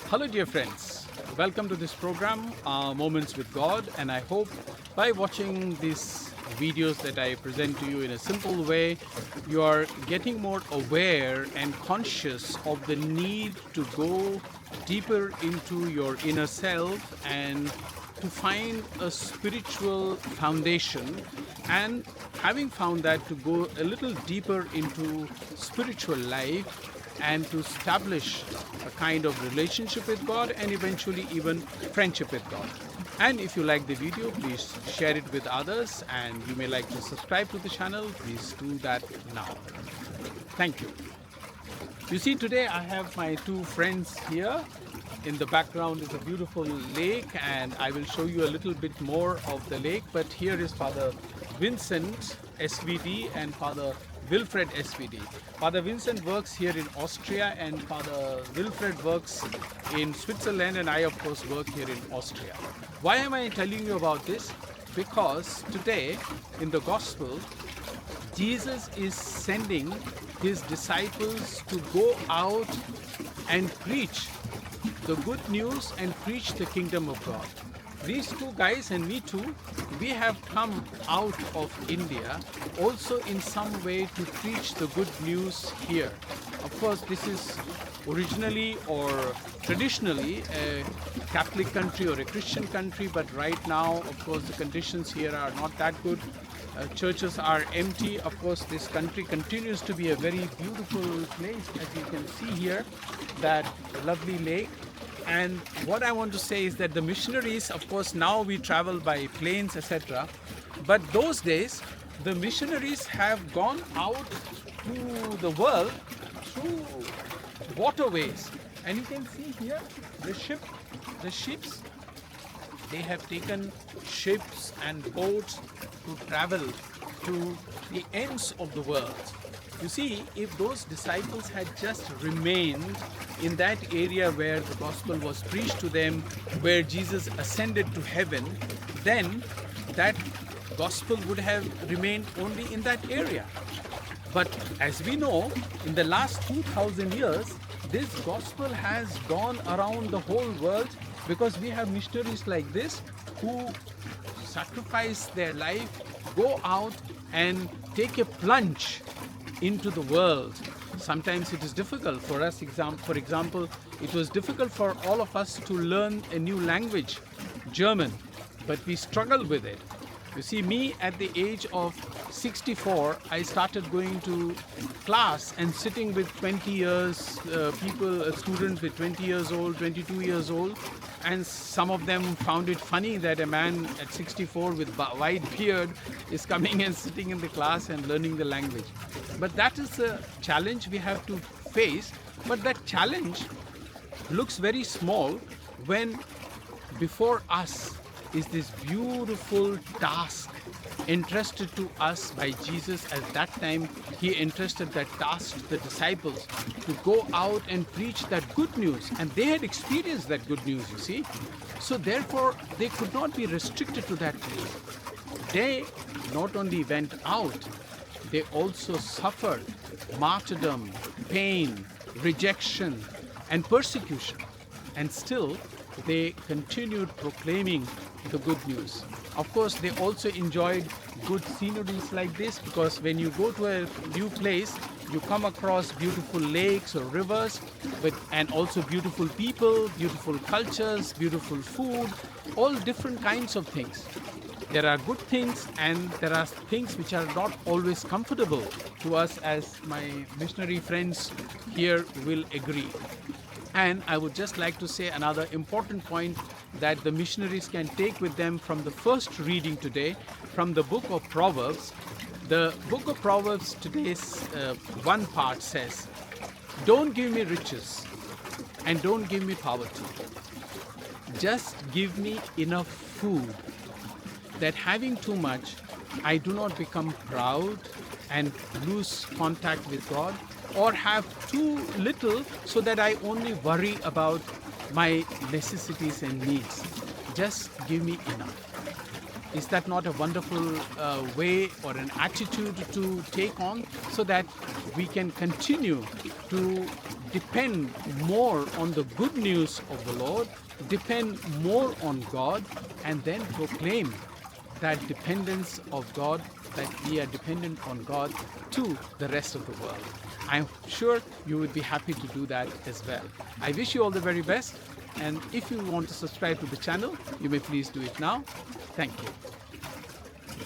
Hello, dear friends. Welcome to this program, Moments with God, and I hope by watching these videos that I present to you in a simple way, you are getting more aware and conscious of the need to go deeper into your inner self and to find a spiritual foundation, and having found that, to go a little deeper into spiritual life and to establish a kind of relationship with God and eventually even friendship with God. And if you like the video, please share it with others, and you may like to subscribe to the channel. Please do that now. Thank you. You see, today I have my two friends here. In the background is a beautiful lake, and I will show you a little bit more of the lake. But here is Father Vincent, SVD, and Father Wilfred, SVD. Father Vincent works here in Austria, and Father Wilfred works in Switzerland, and I of course work here in Austria. Why am I telling you about this? Because today in the Gospel, Jesus is sending his disciples to go out and preach the good news and preach the kingdom of God. These two guys and me too, we have come out of India also in some way to preach the good news here. Of course, this is originally or traditionally a Catholic country or a Christian country, but right now, of course, the conditions here are not that good. Churches are empty. Of course, this country continues to be a very beautiful place, as you can see here, that lovely lake. And what I want to say is that the missionaries, of course, now we travel by planes, etc. But those days, the missionaries have gone out to the world through waterways. And you can see here the ships, they have taken ships and boats to travel to the ends of the world. You see, if those disciples had just remained in that area where the gospel was preached to them, where Jesus ascended to heaven, then that gospel would have remained only in that area. But as we know, in the last 2,000 years, this gospel has gone around the whole world, because we have missionaries like this who sacrifice their life, go out and take a plunge into the world. Sometimes it is difficult for us. For example, it was difficult for all of us to learn a new language, German, but we struggled with it. You see, me at the age of 64, I started going to class and sitting with 20 years students with 20 years old, 22 years old, and some of them found it funny that a man at 64 with white beard is coming and sitting in the class and learning the language. But that is a challenge we have to face. But that challenge looks very small when before us is this beautiful task entrusted to us by Jesus. At that time, he entrusted that task to the disciples to go out and preach that good news. And they had experienced that good news, you see. So therefore, they could not be restricted to that place. They not only went out, they also suffered martyrdom, pain, rejection, and persecution. And still, they continued proclaiming the good news. Of course, they also enjoyed good sceneries like this, because when you go to a new place, you come across beautiful lakes or rivers, and also beautiful people, beautiful cultures, beautiful food, all different kinds of things. There are good things, and there are things which are not always comfortable to us, as my missionary friends here will agree. And I would just like to say another important point that the missionaries can take with them from the first reading today, from the book of Proverbs. The book of Proverbs today's one part says, "Don't give me riches and don't give me poverty. Just give me enough food, that having too much, I do not become proud and lose contact with God, or have too little so that I only worry about my necessities and needs. Just give me enough." Is that not a wonderful way or an attitude to take on, so that we can continue to depend more on the good news of the Lord, depend more on God, and then proclaim that dependence of God, that we are dependent on God to the rest of the world. I'm sure you would be happy to do that as well. I wish you all the very best, and if you want to subscribe to the channel, you may please do it now. Thank you.